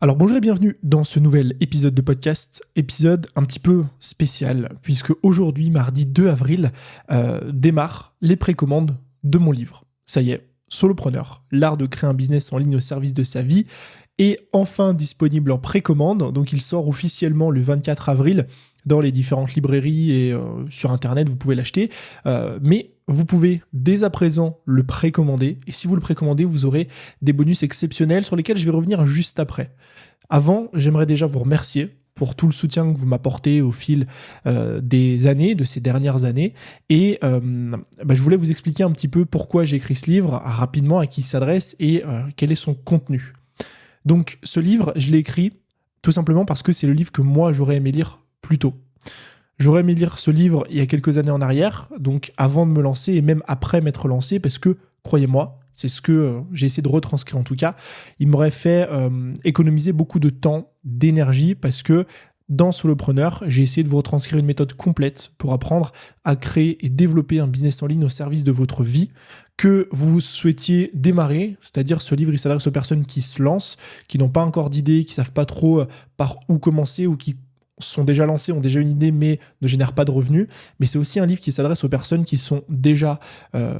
Alors bonjour et bienvenue dans ce nouvel épisode de podcast, épisode un petit peu spécial, puisque aujourd'hui, mardi 2 avril, démarrent les précommandes de mon livre. Ça y est, Solopreneur, l'art de créer un business en ligne au service de sa vie, est enfin disponible en précommande, donc il sort officiellement le 24 avril dans les différentes librairies et sur internet, vous pouvez l'acheter, mais vous pouvez dès à présent le précommander, et si vous le précommandez, vous aurez des bonus exceptionnels sur lesquels je vais revenir juste après. Avant, j'aimerais déjà vous remercier pour tout le soutien que vous m'apportez au fil des années, de ces dernières années. Et je voulais vous expliquer un petit peu pourquoi j'ai écrit ce livre, rapidement à qui il s'adresse et quel est son contenu. Donc ce livre, je l'ai écrit tout simplement parce que c'est le livre que moi j'aurais aimé lire plus tôt. J'aurais aimé lire ce livre il y a quelques années en arrière, donc avant de me lancer et même après m'être lancé, parce que, croyez-moi, c'est ce que j'ai essayé de retranscrire en tout cas, il m'aurait fait économiser beaucoup de temps, d'énergie, parce que dans Solopreneur, j'ai essayé de vous retranscrire une méthode complète pour apprendre à créer et développer un business en ligne au service de votre vie, que vous souhaitiez démarrer, c'est-à-dire ce livre, il s'adresse aux personnes qui se lancent, qui n'ont pas encore d'idée, qui ne savent pas trop par où commencer ou qui sont déjà lancés, ont déjà une idée, mais ne génèrent pas de revenus. Mais c'est aussi un livre qui s'adresse aux personnes qui sont déjà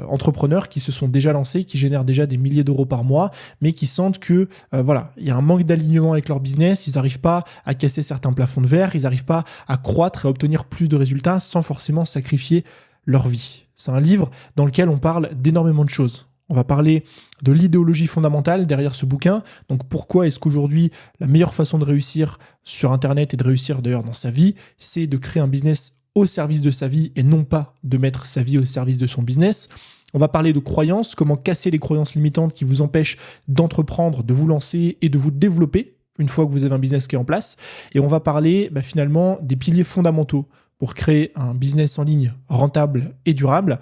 entrepreneurs, qui se sont déjà lancés, qui génèrent déjà des milliers d'euros par mois, mais qui sentent que il y a un manque d'alignement avec leur business, ils n'arrivent pas à casser certains plafonds de verre, ils n'arrivent pas à croître et à obtenir plus de résultats sans forcément sacrifier leur vie. C'est un livre dans lequel on parle d'énormément de choses. On va parler de l'idéologie fondamentale derrière ce bouquin. Donc pourquoi est-ce qu'aujourd'hui, la meilleure façon de réussir sur Internet et de réussir d'ailleurs dans sa vie, c'est de créer un business au service de sa vie et non pas de mettre sa vie au service de son business. On va parler de croyances, comment casser les croyances limitantes qui vous empêchent d'entreprendre, de vous lancer et de vous développer une fois que vous avez un business qui est en place. Et on va parler finalement des piliers fondamentaux pour créer un business en ligne rentable et durable,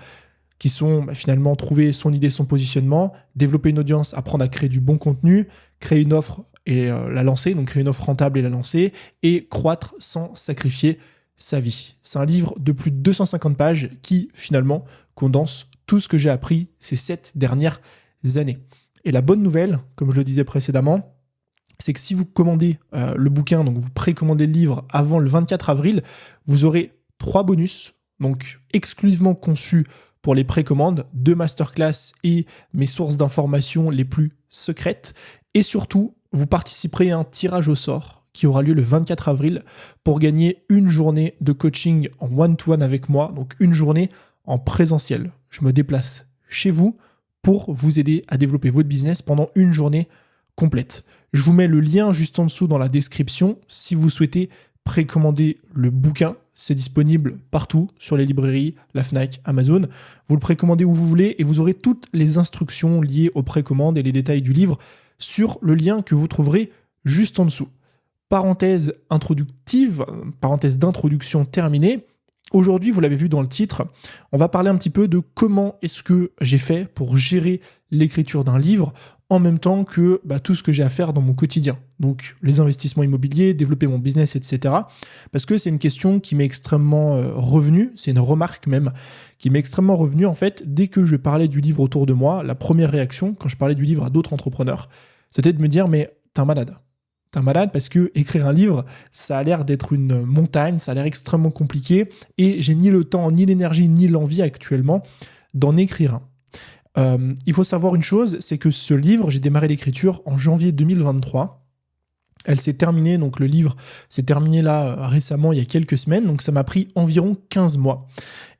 qui sont finalement trouver son idée, son positionnement, développer une audience, apprendre à créer du bon contenu, créer une offre et la lancer, donc créer une offre rentable et la lancer, et croître sans sacrifier sa vie. C'est un livre de plus de 250 pages qui finalement condense tout ce que j'ai appris ces 7 dernières années. Et la bonne nouvelle, comme je le disais précédemment, c'est que si vous commandez le bouquin, donc vous précommandez le livre avant le 24 avril, vous aurez 3 bonus, donc exclusivement conçus pour les précommandes, 2 masterclass et mes sources d'informations les plus secrètes. Et surtout, vous participerez à un tirage au sort qui aura lieu le 24 avril pour gagner une journée de coaching en one-to-one avec moi, donc une journée en présentiel. Je me déplace chez vous pour vous aider à développer votre business pendant une journée complète. Je vous mets le lien juste en dessous dans la description si vous souhaitez précommander le bouquin. C'est disponible partout, sur les librairies, la Fnac, Amazon. Vous le précommandez où vous voulez et vous aurez toutes les instructions liées aux précommandes et les détails du livre sur le lien que vous trouverez juste en dessous. Parenthèse introductive, parenthèse d'introduction terminée. Aujourd'hui, vous l'avez vu dans le titre, on va parler un petit peu de comment est-ce que j'ai fait pour gérer l'écriture d'un livre en même temps que tout ce que j'ai à faire dans mon quotidien. Donc les investissements immobiliers, développer mon business, etc. Parce que c'est une question qui m'est extrêmement revenue, c'est une remarque même, qui m'est extrêmement revenue en fait, dès que je parlais du livre autour de moi, la première réaction, quand je parlais du livre à d'autres entrepreneurs, c'était de me dire, mais t'es un malade. T'es un malade parce que écrire un livre, ça a l'air d'être une montagne, ça a l'air extrêmement compliqué, et j'ai ni le temps, ni l'énergie, ni l'envie actuellement d'en écrire un. Il faut savoir une chose, c'est que ce livre, j'ai démarré l'écriture en janvier 2023. Elle s'est terminée, donc le livre s'est terminé là récemment, il y a quelques semaines, donc ça m'a pris environ 15 mois.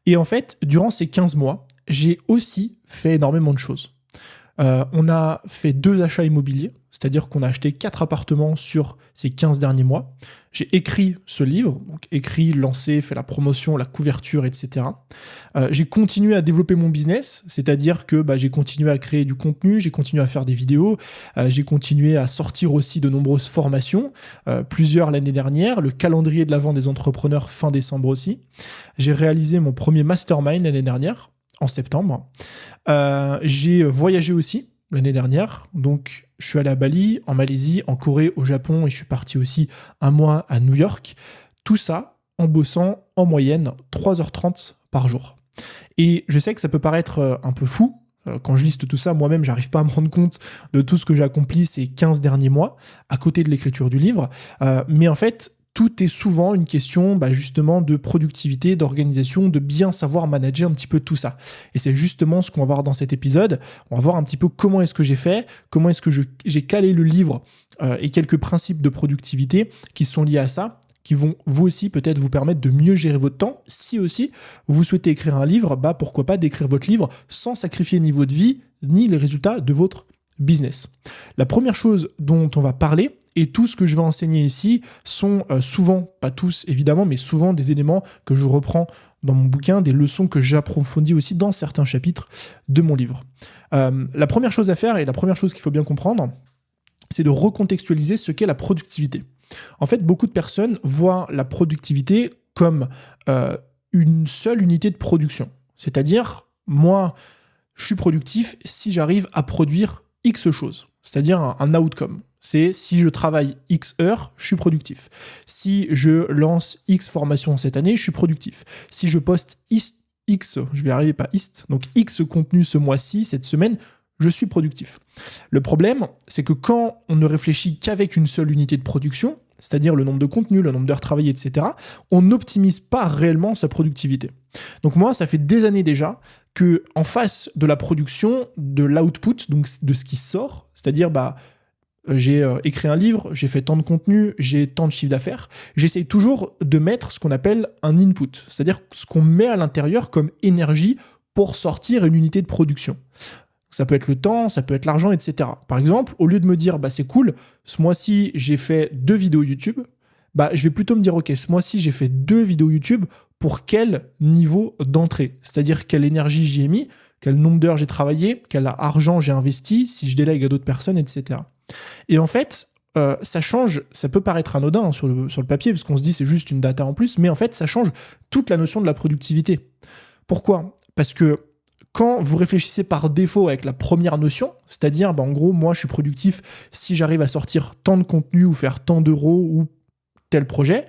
Et en fait, durant ces 15 mois, j'ai aussi fait énormément de choses. On a fait 2 achats immobiliers, c'est-à-dire qu'on a acheté 4 appartements sur ces 15 derniers mois. J'ai écrit ce livre, donc écrit, lancé, fait la promotion, la couverture, etc. J'ai continué à développer mon business, c'est-à-dire que j'ai continué à créer du contenu, j'ai continué à faire des vidéos, j'ai continué à sortir aussi de nombreuses formations, plusieurs l'année dernière, le calendrier de l'Avent des entrepreneurs fin décembre aussi. J'ai réalisé mon premier mastermind l'année dernière, en septembre. J'ai voyagé aussi l'année dernière, donc je suis allé à Bali, en Malaisie, en Corée, au Japon, et je suis parti aussi un mois à New York. Tout ça en bossant en moyenne 3h30 par jour. Et je sais que ça peut paraître un peu fou, Quand je liste tout ça, moi-même, j'arrive pas à me rendre compte de tout ce que j'ai accompli ces 15 derniers mois, à côté de l'écriture du livre. Mais en fait, tout est souvent une question justement de productivité, d'organisation, de bien savoir manager un petit peu tout ça. Et c'est justement ce qu'on va voir dans cet épisode. On va voir un petit peu comment est-ce que j'ai fait, comment est-ce que j'ai calé le livre et quelques principes de productivité qui sont liés à ça, qui vont vous aussi peut-être vous permettre de mieux gérer votre temps. Si aussi vous souhaitez écrire un livre, pourquoi pas d'écrire votre livre sans sacrifier ni votre vie, ni les résultats de votre business. La première chose dont on va parler, et tout ce que je vais enseigner ici sont souvent, pas tous évidemment, mais souvent des éléments que je reprends dans mon bouquin, des leçons que j'approfondis aussi dans certains chapitres de mon livre. La première chose à faire, et la première chose qu'il faut bien comprendre, c'est de recontextualiser ce qu'est la productivité. En fait, beaucoup de personnes voient la productivité comme une seule unité de production. C'est-à-dire, moi, je suis productif si j'arrive à produire X choses, c'est-à-dire un outcome. C'est si je travaille X heures, je suis productif. Si je lance X formations cette année, je suis productif. Si je poste X, je vais arriver pas donc X contenu ce mois-ci, cette semaine, je suis productif. Le problème, c'est que quand on ne réfléchit qu'avec une seule unité de production, c'est-à-dire le nombre de contenus, le nombre d'heures travaillées, etc., on n'optimise pas réellement sa productivité. Donc moi, ça fait des années déjà que en face de la production, de l'output, donc de ce qui sort, c'est-à-dire j'ai écrit un livre, j'ai fait tant de contenu, j'ai tant de chiffre d'affaires, j'essaye toujours de mettre ce qu'on appelle un input, c'est-à-dire ce qu'on met à l'intérieur comme énergie pour sortir une unité de production. Ça peut être le temps, ça peut être l'argent, etc. Par exemple, au lieu de me dire, c'est cool, ce mois-ci, j'ai fait 2 vidéos YouTube, je vais plutôt me dire, ok, ce mois-ci, j'ai fait 2 vidéos YouTube, pour quel niveau d'entrée? C'est-à-dire quelle énergie j'y ai mis, quel nombre d'heures j'ai travaillé, quel argent j'ai investi, si je délègue à d'autres personnes, etc. Et en fait, ça change, ça peut paraître anodin sur le papier, parce qu'on se dit c'est juste une data en plus, mais en fait, ça change toute la notion de la productivité. Pourquoi? Parce que quand vous réfléchissez par défaut avec la première notion, c'est-à-dire, en gros, moi, je suis productif si j'arrive à sortir tant de contenu ou faire tant d'euros ou tel projet,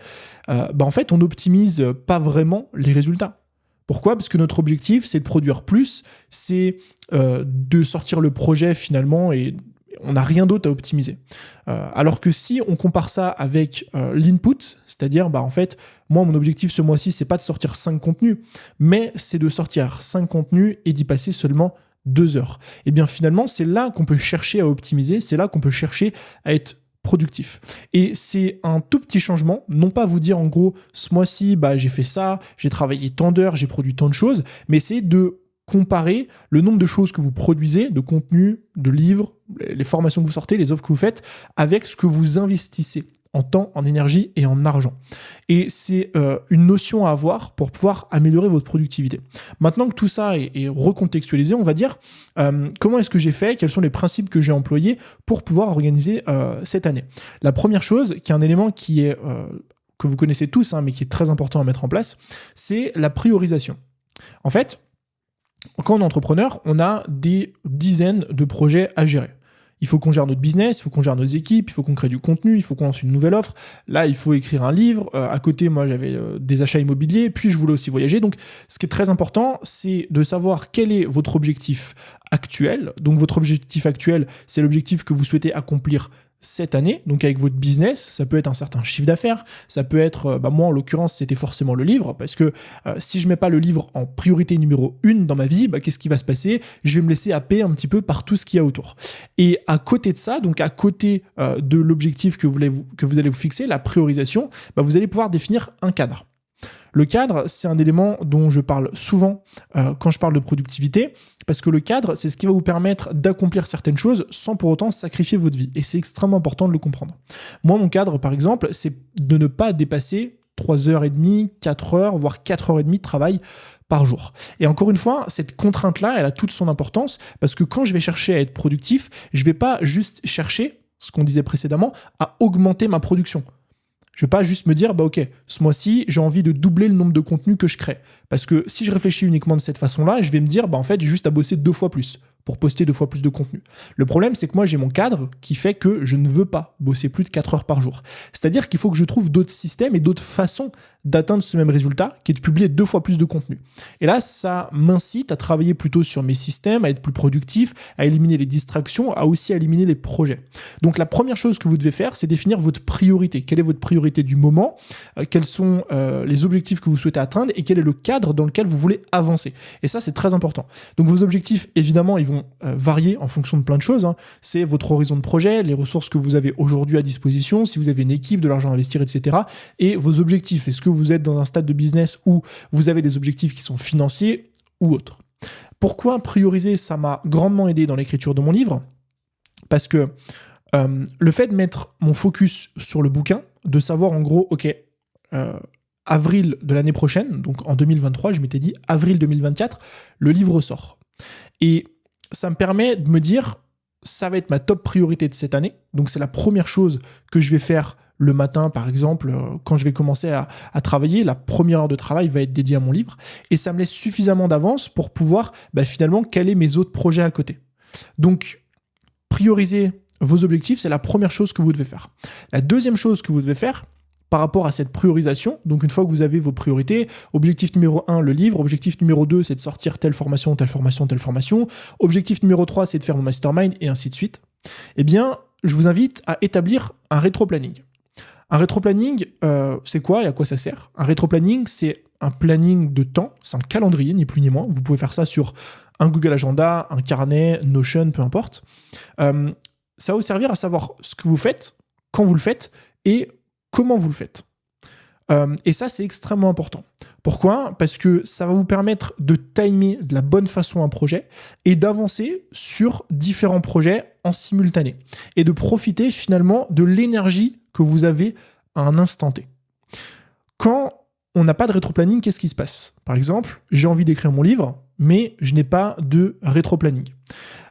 en fait, on n'optimise pas vraiment les résultats. Pourquoi? Parce que notre objectif, c'est de produire plus, c'est de sortir le projet finalement et on n'a rien d'autre à optimiser. Alors que si on compare ça avec l'input, c'est-à-dire, en fait, moi, mon objectif ce mois-ci, c'est pas de sortir 5 contenus, mais c'est de sortir 5 contenus et d'y passer seulement 2 heures. Et bien finalement, c'est là qu'on peut chercher à optimiser, c'est là qu'on peut chercher à être productif. Et c'est un tout petit changement, non pas vous dire en gros, ce mois-ci, j'ai fait ça, j'ai travaillé tant d'heures, j'ai produit tant de choses, mais c'est de comparer le nombre de choses que vous produisez, de contenu, de livres, les formations que vous sortez, les offres que vous faites, avec ce que vous investissez en temps, en énergie et en argent. Et c'est une notion à avoir pour pouvoir améliorer votre productivité. Maintenant que tout ça est recontextualisé, on va dire comment est-ce que j'ai fait, quels sont les principes que j'ai employés pour pouvoir organiser cette année. La première chose, qui est un élément qui est que vous connaissez tous, mais qui est très important à mettre en place, c'est la priorisation. En fait, quand on est entrepreneur, on a des dizaines de projets à gérer. Il faut qu'on gère notre business, il faut qu'on gère nos équipes, il faut qu'on crée du contenu, il faut qu'on lance une nouvelle offre. Là, il faut écrire un livre. À côté, moi, j'avais des achats immobiliers, puis je voulais aussi voyager. Donc, ce qui est très important, c'est de savoir quel est votre objectif actuel. Donc, votre objectif actuel, c'est l'objectif que vous souhaitez accomplir cette année, donc avec votre business. Ça peut être un certain chiffre d'affaires, ça peut être, moi en l'occurrence c'était forcément le livre, parce que si je mets pas le livre en priorité numéro 1 dans ma vie, qu'est-ce qui va se passer? Je vais me laisser happer un petit peu par tout ce qu'il y a autour. Et à côté de ça, donc à côté de l'objectif que vous allez vous fixer, la priorisation, vous allez pouvoir définir un cadre. Le cadre, c'est un élément dont je parle souvent quand je parle de productivité, parce que le cadre, c'est ce qui va vous permettre d'accomplir certaines choses sans pour autant sacrifier votre vie. Et c'est extrêmement important de le comprendre. Moi, mon cadre, par exemple, c'est de ne pas dépasser 3h30, 4h, voire 4h30 de travail par jour. Et encore une fois, cette contrainte-là, elle a toute son importance, parce que quand je vais chercher à être productif, je ne vais pas juste chercher, ce qu'on disait précédemment, à augmenter ma production. Je ne vais pas juste me dire, ok, ce mois-ci, j'ai envie de doubler le nombre de contenus que je crée. Parce que si je réfléchis uniquement de cette façon-là, je vais me dire, en fait, j'ai juste à bosser 2 fois plus pour poster 2 fois plus de contenu. Le problème, c'est que moi, j'ai mon cadre qui fait que je ne veux pas bosser plus de 4 heures par jour. C'est-à-dire qu'il faut que je trouve d'autres systèmes et d'autres façons d'atteindre ce même résultat, qui est de publier 2 fois plus de contenu. Et là, ça m'incite à travailler plutôt sur mes systèmes, à être plus productif, à éliminer les distractions, à aussi éliminer les projets. Donc la première chose que vous devez faire, c'est définir votre priorité. Quelle est votre priorité du moment ? Quels sont les objectifs que vous souhaitez atteindre et quel est le cadre dans lequel vous voulez avancer. Et ça, c'est très important. Donc vos objectifs, évidemment, ils vont varier en fonction de plein de choses. C'est votre horizon de projet, les ressources que vous avez aujourd'hui à disposition, si vous avez une équipe, de l'argent à investir, etc. Et vos objectifs. Est-ce que vous êtes dans un stade de business où vous avez des objectifs qui sont financiers ou autres ? Pourquoi prioriser ? Ça m'a grandement aidé dans l'écriture de mon livre. Parce que le fait de mettre mon focus sur le bouquin, de savoir en gros, ok, avril de l'année prochaine, donc en 2023, je m'étais dit avril 2024, le livre sort. Et ça me permet de me dire, ça va être ma top priorité de cette année. Donc c'est la première chose que je vais faire le matin, par exemple, quand je vais commencer à travailler. La première heure de travail va être dédiée à mon livre. Et ça me laisse suffisamment d'avance pour pouvoir finalement caler mes autres projets à côté. Donc, prioriser vos objectifs, c'est la première chose que vous devez faire. La deuxième chose que vous devez faire, par rapport à cette priorisation, donc une fois que vous avez vos priorités, objectif numéro 1, le livre, objectif numéro 2, c'est de sortir telle formation, telle formation, telle formation, objectif numéro 3, c'est de faire mon mastermind, et ainsi de suite, eh bien, je vous invite à établir un rétro-planning. Un rétro-planning, c'est quoi et à quoi ça sert ? Un rétro-planning, c'est un planning de temps, c'est un calendrier, ni plus ni moins. Vous pouvez faire ça sur un Google Agenda, un carnet, Notion, peu importe. Ça va vous servir à savoir ce que vous faites, quand vous le faites, et comment vous le faites. Et ça, c'est extrêmement important. Pourquoi ? Parce que ça va vous permettre de timer de la bonne façon un projet et d'avancer sur différents projets en simultané. Et de profiter finalement de l'énergie que vous avez à un instant T. Quand on n'a pas de rétro-planning, qu'est-ce qui se passe ? Par exemple, j'ai envie d'écrire mon livre, mais je n'ai pas de rétro-planning.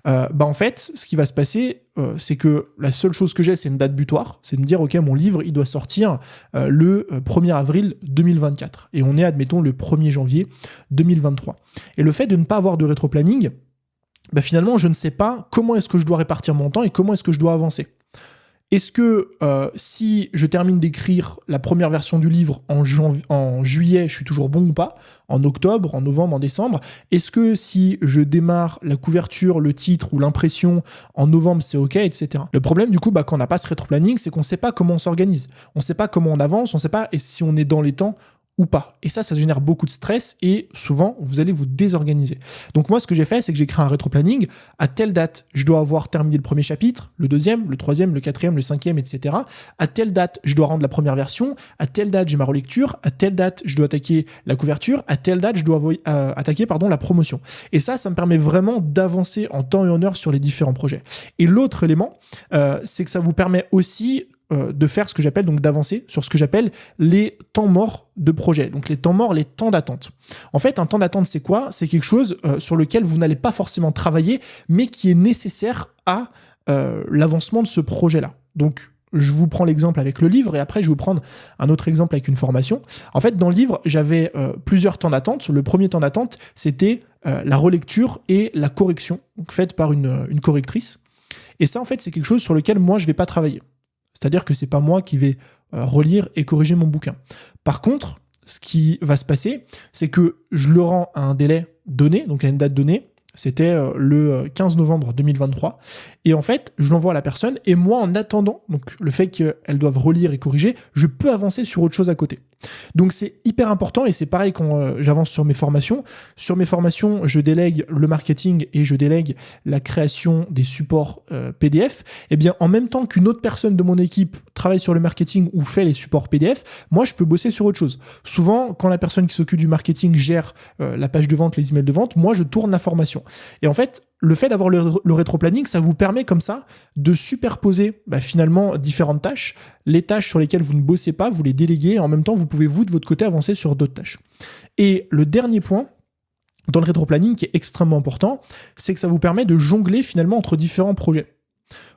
En fait, ce qui va se passer, c'est que la seule chose que j'ai, c'est une date butoir. C'est de me dire, OK, mon livre, il doit sortir le 1er avril 2024. Et on est, admettons, le 1er janvier 2023. Et le fait de ne pas avoir de rétro-planning, finalement, je ne sais pas comment est-ce que je dois répartir mon temps et comment est-ce que je dois avancer. Est-ce que si je termine d'écrire la première version du livre en juillet, je suis toujours bon ou pas ? En octobre, en novembre, en décembre ? Est-ce que si je démarre la couverture, le titre ou l'impression en novembre, c'est OK, etc. Le problème du coup, quand on n'a pas ce rétro-planning, c'est qu'on ne sait pas comment on s'organise. On ne sait pas comment on avance, on ne sait pas si on est dans les temps ou pas. Et ça génère beaucoup de stress et souvent, vous allez vous désorganiser. Donc moi, ce que j'ai fait, c'est que j'ai créé un rétro-planning. À telle date, je dois avoir terminé le premier chapitre, le deuxième, le troisième, le quatrième, le cinquième, etc. À telle date, je dois rendre la première version. À telle date, j'ai ma relecture. À telle date, je dois attaquer la couverture. À telle date, je dois attaquer la promotion. Et ça me permet vraiment d'avancer en temps et en heure sur les différents projets. Et l'autre élément, c'est que ça vous permet aussi de faire ce que j'appelle, donc d'avancer sur ce que j'appelle les temps morts de projet. Donc les temps morts, les temps d'attente. En fait, un temps d'attente, c'est quoi ? C'est quelque chose sur lequel vous n'allez pas forcément travailler, mais qui est nécessaire à l'avancement de ce projet-là. Donc, je vous prends l'exemple avec le livre et après, je vais vous prendre un autre exemple avec une formation. En fait, dans le livre, j'avais plusieurs temps d'attente. Le premier temps d'attente, c'était la relecture et la correction, donc faite par une correctrice. Et ça, en fait, c'est quelque chose sur lequel moi, je ne vais pas travailler. C'est-à-dire que c'est pas moi qui vais relire et corriger mon bouquin. Par contre, ce qui va se passer, c'est que je le rends à un délai donné, donc à une date donnée. C'était le 15 novembre 2023. Et en fait, je l'envoie à la personne. Et moi, en attendant, donc le fait qu'elle doive relire et corriger, je peux avancer sur autre chose à côté. Donc c'est hyper important et c'est pareil quand j'avance sur mes formations. Sur mes formations, je délègue le marketing et je délègue la création des supports PDF. Eh bien, en même temps qu'une autre personne de mon équipe travaille sur le marketing ou fait les supports PDF, moi, je peux bosser sur autre chose. Souvent, quand la personne qui s'occupe du marketing gère la page de vente, les emails de vente, moi, je tourne la formation. Et en fait, le fait d'avoir le rétro-planning, ça vous permet comme ça de superposer finalement différentes tâches. Les tâches sur lesquelles vous ne bossez pas, vous les déléguez et en même temps, vous pouvez vous, de votre côté, avancer sur d'autres tâches. Et le dernier point dans le rétro-planning qui est extrêmement important, c'est que ça vous permet de jongler finalement entre différents projets.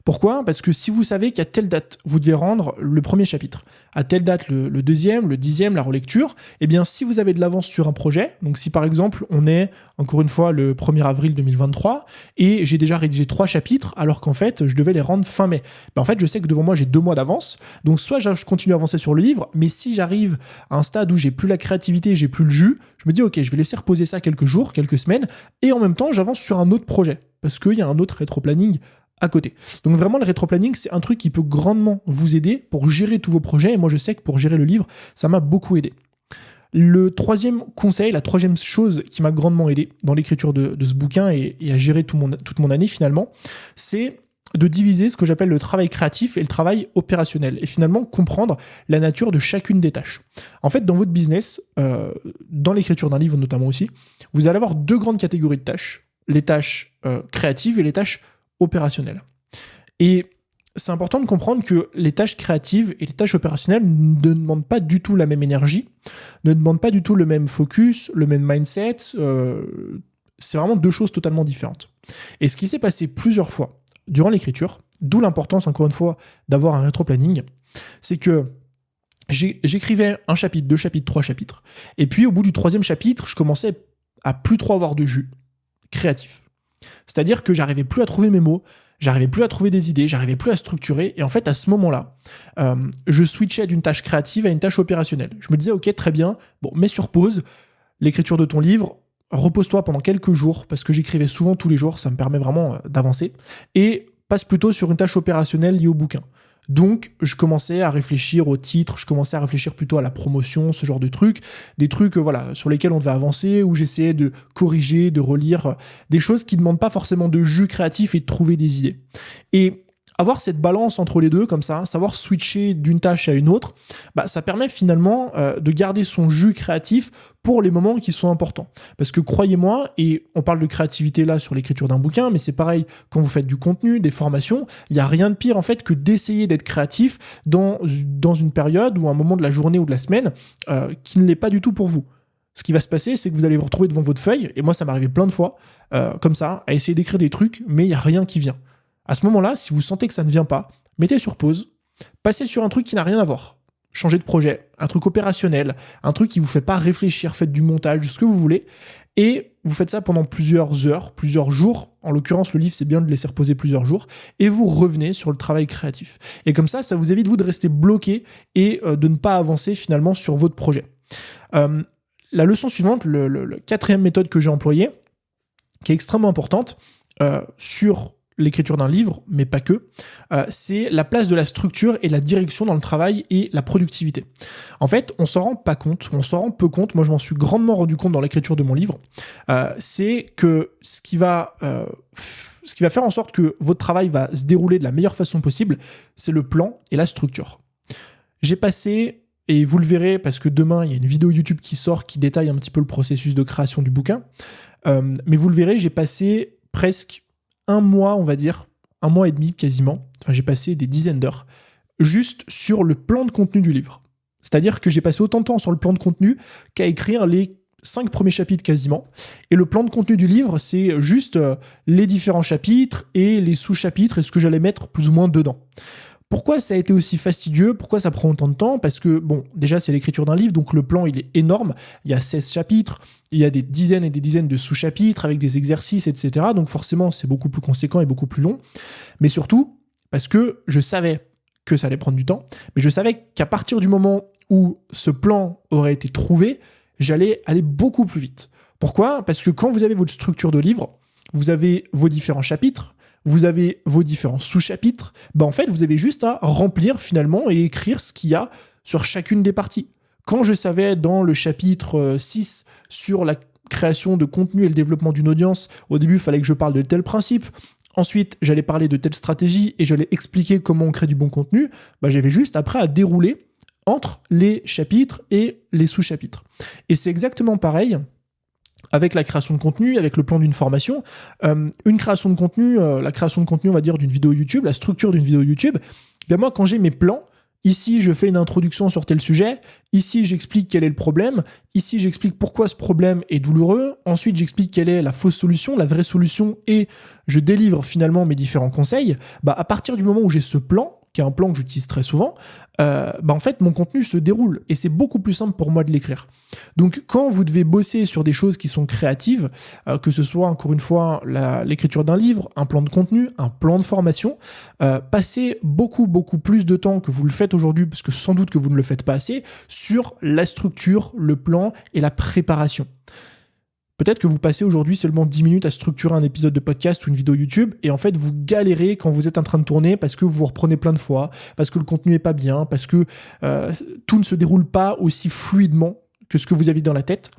Pourquoi ? Parce que si vous savez qu'à telle date, vous devez rendre le premier chapitre, à telle date le deuxième, le dixième, la relecture, eh bien si vous avez de l'avance sur un projet, donc si par exemple on est, encore une fois, le 1er avril 2023, et j'ai déjà rédigé 3 chapitres, alors qu'en fait je devais les rendre fin mai, en fait je sais que devant moi j'ai 2 mois d'avance, donc soit je continue à avancer sur le livre, mais si j'arrive à un stade où j'ai plus la créativité, j'ai plus le jus, je me dis ok, je vais laisser reposer ça quelques jours, quelques semaines, et en même temps j'avance sur un autre projet, parce qu'il y a un autre rétro-planning à côté. Donc vraiment, le rétro-planning, c'est un truc qui peut grandement vous aider pour gérer tous vos projets. Et moi, je sais que pour gérer le livre, ça m'a beaucoup aidé. Le troisième conseil, la troisième chose qui m'a grandement aidé dans l'écriture de ce bouquin et à gérer toute mon année finalement, c'est de diviser ce que j'appelle le travail créatif et le travail opérationnel. Et finalement, comprendre la nature de chacune des tâches. En fait, dans votre business, dans l'écriture d'un livre notamment aussi, vous allez avoir 2 grandes catégories de tâches. Les tâches créatives et les tâches opérationnelles. Et c'est important de comprendre que les tâches créatives et les tâches opérationnelles ne demandent pas du tout la même énergie, ne demandent pas du tout le même focus, le même mindset. C'est vraiment 2 choses totalement différentes. Et ce qui s'est passé plusieurs fois durant l'écriture, d'où l'importance, encore une fois, d'avoir un rétro-planning, c'est que j'écrivais un chapitre, 2 chapitres, 3 chapitres. Et puis, au bout du 3e chapitre, je commençais à plus trop avoir de jus créatif. C'est-à-dire que j'arrivais plus à trouver mes mots, j'arrivais plus à trouver des idées, j'arrivais plus à structurer. Et en fait, à ce moment-là, je switchais d'une tâche créative à une tâche opérationnelle. Je me disais, ok, très bien, bon, mets sur pause l'écriture de ton livre, repose-toi pendant quelques jours, parce que j'écrivais souvent tous les jours, ça me permet vraiment d'avancer, et passe plutôt sur une tâche opérationnelle liée au bouquin. Donc, je commençais à réfléchir au titre, je commençais à réfléchir plutôt à la promotion, ce genre de trucs, des trucs voilà, sur lesquels on devait avancer, où j'essayais de corriger, de relire, des choses qui ne demandent pas forcément de jus créatif et de trouver des idées. Et avoir cette balance entre les deux, comme ça, savoir switcher d'une tâche à une autre, ça permet finalement de garder son jus créatif pour les moments qui sont importants. Parce que croyez-moi, et on parle de créativité là sur l'écriture d'un bouquin, mais c'est pareil quand vous faites du contenu, des formations, il n'y a rien de pire en fait que d'essayer d'être créatif dans une période ou un moment de la journée ou de la semaine qui ne l'est pas du tout pour vous. Ce qui va se passer, c'est que vous allez vous retrouver devant votre feuille, et moi ça m'est arrivé plein de fois, comme ça, à essayer d'écrire des trucs, mais il n'y a rien qui vient. À ce moment-là, si vous sentez que ça ne vient pas, mettez sur pause, passez sur un truc qui n'a rien à voir. Changez de projet, un truc opérationnel, un truc qui ne vous fait pas réfléchir, faites du montage, ce que vous voulez, et vous faites ça pendant plusieurs heures, plusieurs jours. En l'occurrence, le livre, c'est bien de laisser reposer plusieurs jours, et vous revenez sur le travail créatif. Et comme ça vous évite, vous, de rester bloqué et de ne pas avancer finalement sur votre projet. La leçon suivante, la 4e méthode que j'ai employée, qui est extrêmement importante sur l'écriture d'un livre, mais pas que, c'est la place de la structure et de la direction dans le travail et la productivité. En fait, on s'en rend pas compte, on s'en rend peu compte, moi je m'en suis grandement rendu compte dans l'écriture de mon livre, c'est que ce qui va faire en sorte que votre travail va se dérouler de la meilleure façon possible, c'est le plan et la structure. J'ai passé, et vous le verrez parce que demain il y a une vidéo YouTube qui sort qui détaille un petit peu le processus de création du bouquin, mais vous le verrez, j'ai passé presque 1 mois, on va dire, 1 mois et demi quasiment, enfin j'ai passé des dizaines d'heures, juste sur le plan de contenu du livre. C'est-à-dire que j'ai passé autant de temps sur le plan de contenu qu'à écrire les 5 premiers chapitres quasiment. Et le plan de contenu du livre, c'est juste les différents chapitres et les sous-chapitres et ce que j'allais mettre plus ou moins dedans. Pourquoi ça a été aussi fastidieux ? Pourquoi ça prend autant de temps ? Parce que, bon, déjà, c'est l'écriture d'un livre, donc le plan, il est énorme. Il y a 16 chapitres, il y a des dizaines et des dizaines de sous-chapitres avec des exercices, etc. Donc forcément, c'est beaucoup plus conséquent et beaucoup plus long. Mais surtout, parce que je savais que ça allait prendre du temps, mais je savais qu'à partir du moment où ce plan aurait été trouvé, j'allais aller beaucoup plus vite. Pourquoi ? Parce que quand vous avez votre structure de livre, vous avez vos différents chapitres, vous avez vos différents sous-chapitres, en fait, vous avez juste à remplir finalement et écrire ce qu'il y a sur chacune des parties. Quand je savais dans le chapitre 6 sur la création de contenu et le développement d'une audience, au début, il fallait que je parle de tel principe. Ensuite, j'allais parler de telle stratégie et j'allais expliquer comment on crée du bon contenu. J'avais juste après à dérouler entre les chapitres et les sous-chapitres. Et c'est exactement pareil avec la création de contenu, avec le plan d'une formation. Une création de contenu, la création de contenu, on va dire, d'une vidéo YouTube, la structure d'une vidéo YouTube, moi, quand j'ai mes plans, Ici, je fais une introduction sur tel sujet. Ici, j'explique quel est le problème. Ici, j'explique pourquoi ce problème est douloureux. Ensuite, j'explique quelle est la fausse solution, la vraie solution, et je délivre finalement mes différents conseils. À partir du moment où j'ai ce plan, qui est un plan que j'utilise très souvent, en fait, mon contenu se déroule et c'est beaucoup plus simple pour moi de l'écrire. Donc, quand vous devez bosser sur des choses qui sont créatives, que ce soit, encore une fois, l'écriture d'un livre, un plan de contenu, un plan de formation, passez beaucoup plus de temps que vous le faites aujourd'hui, parce que sans doute que vous ne le faites pas assez, sur la structure, le plan et la préparation. Peut-être que vous passez aujourd'hui seulement 10 minutes à structurer un épisode de podcast ou une vidéo YouTube et en fait vous galérez quand vous êtes en train de tourner parce que vous vous reprenez plein de fois, parce que le contenu n'est pas bien, parce que tout ne se déroule pas aussi fluidement que ce que vous avez dans la tête.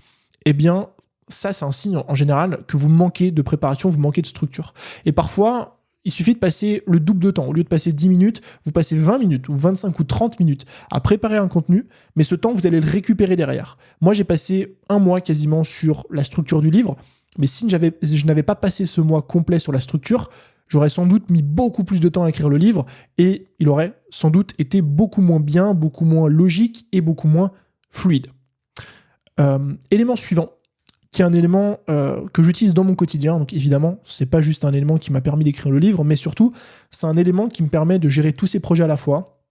Eh bien, ça c'est un signe en général que vous manquez de préparation, vous manquez de structure. Et parfois, il suffit de passer le double de temps. Au lieu de passer 10 minutes, vous passez 20 minutes ou 25 ou 30 minutes à préparer un contenu, mais ce temps, vous allez le récupérer derrière. Moi, j'ai passé un mois quasiment sur la structure du livre, mais si je n'avais pas passé ce mois complet sur la structure, j'aurais sans doute mis beaucoup plus de temps à écrire le livre et il aurait sans doute été beaucoup moins bien, beaucoup moins logique et beaucoup moins fluide. Élément suivant, qui est un élément que j'utilise dans mon quotidien. Donc évidemment, c'est pas juste un élément qui m'a permis d'écrire le livre, mais surtout, c'est un élément qui me permet de gérer tous ces projets à la fois,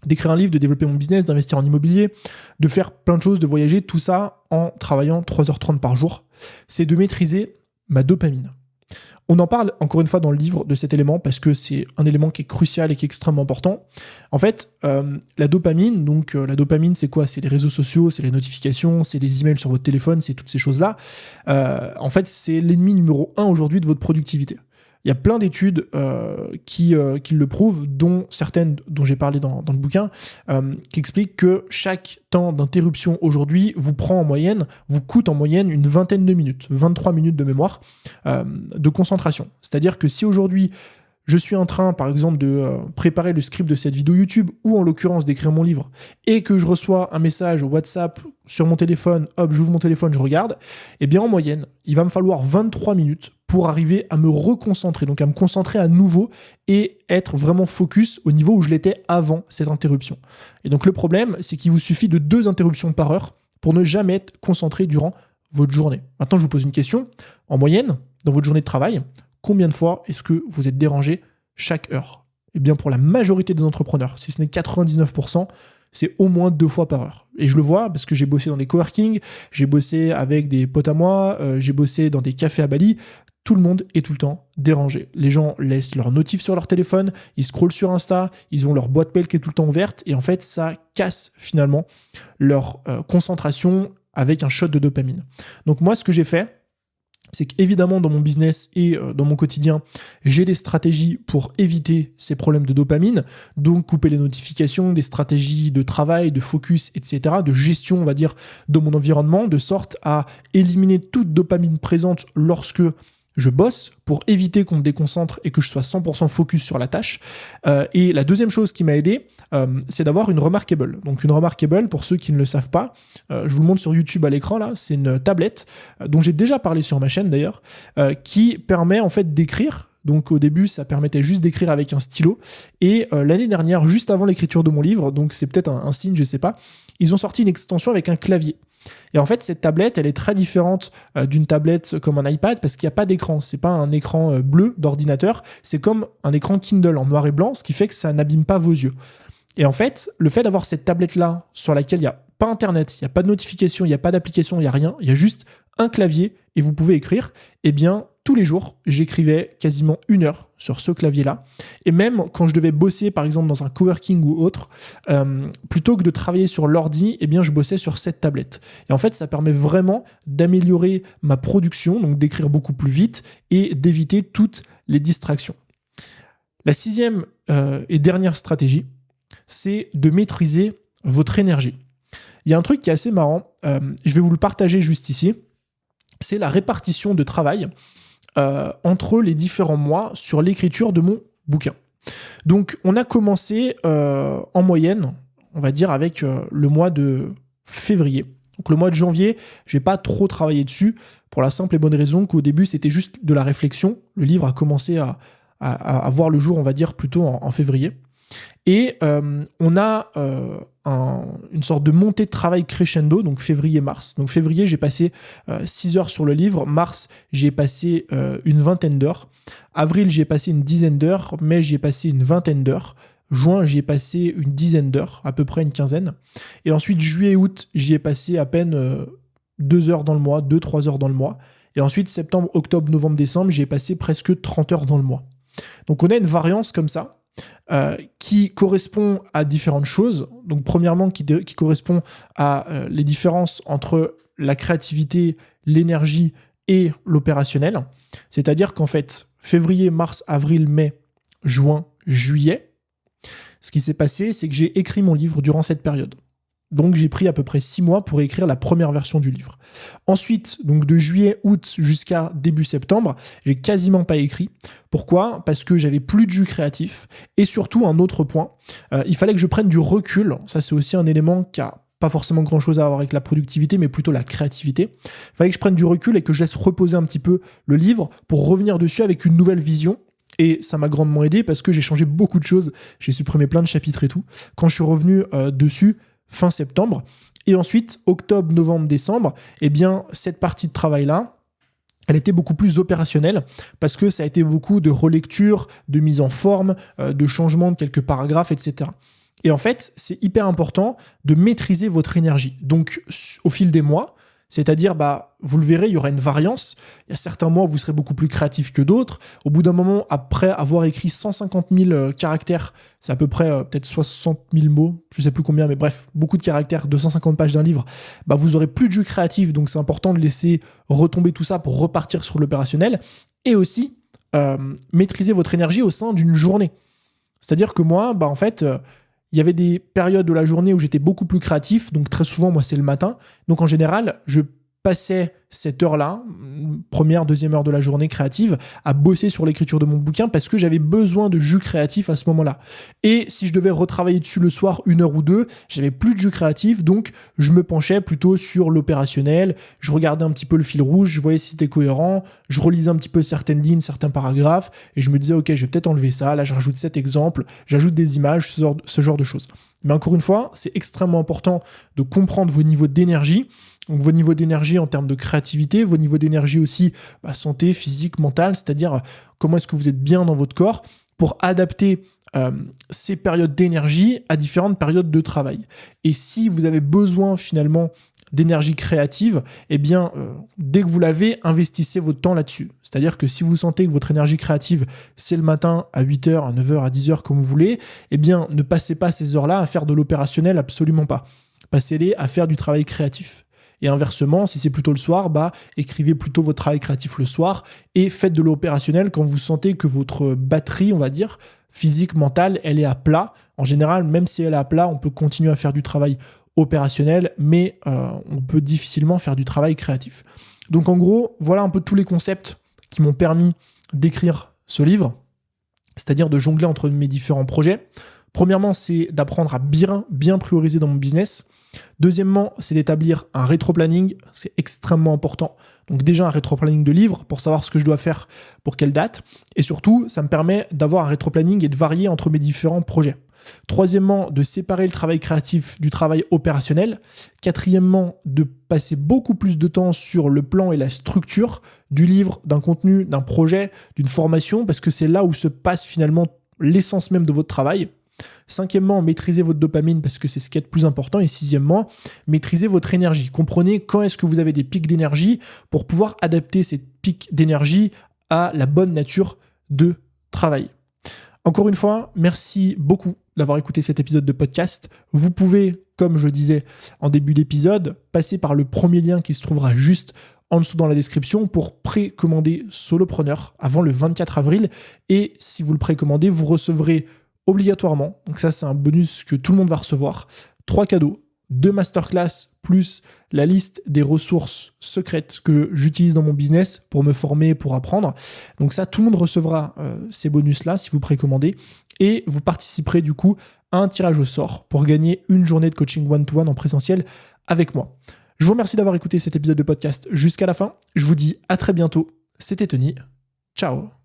d'écrire un livre, de développer mon business, d'investir en immobilier, de faire plein de choses, de voyager, tout ça en travaillant 3h30 par jour. C'est de maîtriser ma dopamine. On en parle encore une fois dans le livre de cet élément parce que c'est un élément qui est crucial et qui est extrêmement important. En fait, la dopamine, la dopamine c'est quoi ? C'est les réseaux sociaux, c'est les notifications, c'est les emails sur votre téléphone, c'est toutes ces choses-là. En fait, c'est l'ennemi numéro 1 aujourd'hui de votre productivité. Il y a plein d'études qui le prouvent, dont certaines dont j'ai parlé dans le bouquin, qui expliquent que chaque temps d'interruption aujourd'hui vous coûte en moyenne une vingtaine de minutes, 23 minutes de mémoire, de concentration. C'est-à-dire que si aujourd'hui je suis en train, par exemple, de préparer le script de cette vidéo YouTube ou en l'occurrence d'écrire mon livre et que je reçois un message WhatsApp sur mon téléphone, hop, j'ouvre mon téléphone, je regarde, eh bien en moyenne, il va me falloir 23 minutes pour arriver à me reconcentrer, donc à me concentrer à nouveau et être vraiment focus au niveau où je l'étais avant cette interruption. Et donc le problème, c'est qu'il vous suffit de 2 interruptions par heure pour ne jamais être concentré durant votre journée. Maintenant, je vous pose une question. En moyenne, dans votre journée de travail, combien de fois est-ce que vous êtes dérangé chaque heure ? Eh bien, pour la majorité des entrepreneurs, si ce n'est 99%, c'est au moins 2 fois par heure. Et je le vois parce que j'ai bossé dans des coworking, j'ai bossé avec des potes à moi, j'ai bossé dans des cafés à Bali. Tout le monde est tout le temps dérangé. Les gens laissent leurs notifs sur leur téléphone, ils scrollent sur Insta, ils ont leur boîte mail qui est tout le temps ouverte, et en fait, ça casse finalement leur concentration avec un shot de dopamine. Donc moi, ce que j'ai fait, c'est qu'évidemment, dans mon business et dans mon quotidien, j'ai des stratégies pour éviter ces problèmes de dopamine, donc couper les notifications, des stratégies de travail, de focus, etc., de gestion, on va dire, de mon environnement, de sorte à éliminer toute dopamine présente lorsque je bosse pour éviter qu'on me déconcentre et que je sois 100% focus sur la tâche. Et la deuxième chose qui m'a aidé, c'est d'avoir une Remarkable. Donc une Remarkable, pour ceux qui ne le savent pas, je vous le montre sur YouTube à l'écran là, c'est une tablette dont j'ai déjà parlé sur ma chaîne d'ailleurs, qui permet en fait d'écrire. Donc au début, ça permettait juste d'écrire avec un stylo. Et l'année dernière, juste avant l'écriture de mon livre, donc c'est peut-être un signe, je sais pas, ils ont sorti une extension avec un clavier. Et en fait, cette tablette, elle est très différente d'une tablette comme un iPad parce qu'il n'y a pas d'écran. C'est pas un écran bleu d'ordinateur, c'est comme un écran Kindle en noir et blanc, ce qui fait que ça n'abîme pas vos yeux. Et en fait, le fait d'avoir cette tablette-là sur laquelle il n'y a pas Internet, il n'y a pas de notification, il n'y a pas d'application, il n'y a rien, il y a juste un clavier et vous pouvez écrire, eh bien, tous les jours, j'écrivais quasiment 1 heure sur ce clavier-là. Et même quand je devais bosser, par exemple, dans un coworking ou autre, plutôt que de travailler sur l'ordi, eh bien, je bossais sur cette tablette. Et en fait, ça permet vraiment d'améliorer ma production, donc d'écrire beaucoup plus vite et d'éviter toutes les distractions. La 6e et dernière stratégie, c'est de maîtriser votre énergie. Il y a un truc qui est assez marrant, je vais vous le partager juste ici, c'est la répartition de travail entre les différents mois sur l'écriture de mon bouquin. Donc, on a commencé en moyenne, on va dire, avec le mois de février. Donc, le mois de janvier, j'ai pas trop travaillé dessus pour la simple et bonne raison qu'au début, c'était juste de la réflexion. Le livre a commencé à voir le jour, on va dire, plutôt en février. Et on a une sorte de montée de travail crescendo, donc février-mars. Donc février, j'ai passé 6 heures sur le livre. Mars, j'ai passé une vingtaine d'heures. Avril, j'ai passé une dizaine d'heures. Mai, j'ai passé une vingtaine d'heures. Juin, j'y ai passé une dizaine d'heures, à peu près une quinzaine. Et ensuite, juillet et août, j'y ai passé à peine 2 heures dans le mois, 2-3 heures dans le mois. Et ensuite, septembre, octobre, novembre, décembre, j'y ai passé presque 30 heures dans le mois. Donc on a une variance comme ça qui correspond à différentes choses. Donc premièrement, qui correspond à les différences entre la créativité, l'énergie et l'opérationnel. C'est-à-dire qu'en fait, février, mars, avril, mai, juin, juillet, ce qui s'est passé, c'est que j'ai écrit mon livre durant cette période. Donc j'ai pris à peu près 6 mois pour écrire la première version du livre. Ensuite, donc de juillet, août jusqu'à début septembre, j'ai quasiment pas écrit. Pourquoi ? Parce que j'avais plus de jus créatif. Et surtout, un autre point, il fallait que je prenne du recul. Ça, c'est aussi un élément qui a pas forcément grand-chose à voir avec la productivité, mais plutôt la créativité. Il fallait que je prenne du recul et que je laisse reposer un petit peu le livre pour revenir dessus avec une nouvelle vision. Et ça m'a grandement aidé parce que j'ai changé beaucoup de choses. J'ai supprimé plein de chapitres et tout. Quand je suis revenu dessus, fin septembre. Et ensuite, octobre, novembre, décembre, eh bien, cette partie de travail-là, elle était beaucoup plus opérationnelle parce que ça a été beaucoup de relecture, de mise en forme, de changement de quelques paragraphes, etc. Et en fait, c'est hyper important de maîtriser votre énergie. Donc, au fil des mois, c'est-à-dire, vous le verrez, il y aura une variance. Il y a certains mois où vous serez beaucoup plus créatif que d'autres. Au bout d'un moment, après avoir écrit 150 000 caractères, c'est à peu près peut-être 60 000 mots, je ne sais plus combien, mais bref, beaucoup de caractères, 250 pages d'un livre, vous aurez plus de jus créatif. Donc, c'est important de laisser retomber tout ça pour repartir sur l'opérationnel. Et aussi, maîtriser votre énergie au sein d'une journée. C'est-à-dire que moi, en fait... il y avait des périodes de la journée où j'étais beaucoup plus créatif, donc très souvent, moi, c'est le matin. Donc en général, je passais cette heure-là, première, deuxième heure de la journée créative, à bosser sur l'écriture de mon bouquin parce que j'avais besoin de jus créatif à ce moment-là. Et si je devais retravailler dessus le soir, 1 heure ou 2, j'avais plus de jus créatif, donc je me penchais plutôt sur l'opérationnel, je regardais un petit peu le fil rouge, je voyais si c'était cohérent, je relisais un petit peu certaines lignes, certains paragraphes, et je me disais, ok, je vais peut-être enlever ça, là je rajoute cet exemple, j'ajoute des images, ce genre de choses. Mais encore une fois, c'est extrêmement important de comprendre vos niveaux d'énergie, donc vos niveaux d'énergie en termes de créativité, vos niveaux d'énergie aussi santé, physique, mentale, c'est-à-dire comment est-ce que vous êtes bien dans votre corps pour adapter ces périodes d'énergie à différentes périodes de travail. Et si vous avez besoin finalement d'énergie créative, eh bien, dès que vous l'avez, investissez votre temps là-dessus. C'est-à-dire que si vous sentez que votre énergie créative, c'est le matin à 8h, à 9h, à 10h, comme vous voulez, eh bien, ne passez pas ces heures-là à faire de l'opérationnel, absolument pas. Passez-les à faire du travail créatif. Et inversement, si c'est plutôt le soir, écrivez plutôt votre travail créatif le soir et faites de l'opérationnel quand vous sentez que votre batterie, on va dire, physique, mentale, elle est à plat. En général, même si elle est à plat, on peut continuer à faire du travail opérationnel, mais on peut difficilement faire du travail créatif. Donc en gros, voilà un peu tous les concepts qui m'ont permis d'écrire ce livre, c'est-à-dire de jongler entre mes différents projets. Premièrement, c'est d'apprendre à bien prioriser dans mon business. Deuxièmement, c'est d'établir un rétro-planning, c'est extrêmement important. Donc déjà un rétro-planning de livre pour savoir ce que je dois faire pour quelle date. Et surtout, ça me permet d'avoir un rétro-planning et de varier entre mes différents projets. Troisièmement, de séparer le travail créatif du travail opérationnel. Quatrièmement, de passer beaucoup plus de temps sur le plan et la structure du livre, d'un contenu, d'un projet, d'une formation, parce que c'est là où se passe finalement l'essence même de votre travail. Cinquièmement, maîtrisez votre dopamine parce que c'est ce qui est le plus important. Et sixièmement, maîtrisez votre énergie. Comprenez quand est-ce que vous avez des pics d'énergie pour pouvoir adapter ces pics d'énergie à la bonne nature de travail. Encore une fois, merci beaucoup d'avoir écouté cet épisode de podcast. Vous pouvez, comme je disais en début d'épisode, passer par le premier lien qui se trouvera juste en dessous dans la description pour précommander Solopreneur avant le 24 avril. Et si vous le précommandez, vous recevrez obligatoirement, donc ça c'est un bonus que tout le monde va recevoir, 3 cadeaux, 2 masterclass plus la liste des ressources secrètes que j'utilise dans mon business pour me former, pour apprendre. Donc ça, tout le monde recevra ces bonus-là si vous précommandez et vous participerez du coup à un tirage au sort pour gagner une journée de coaching one-to-one en présentiel avec moi. Je vous remercie d'avoir écouté cet épisode de podcast jusqu'à la fin. Je vous dis à très bientôt. C'était Tony. Ciao.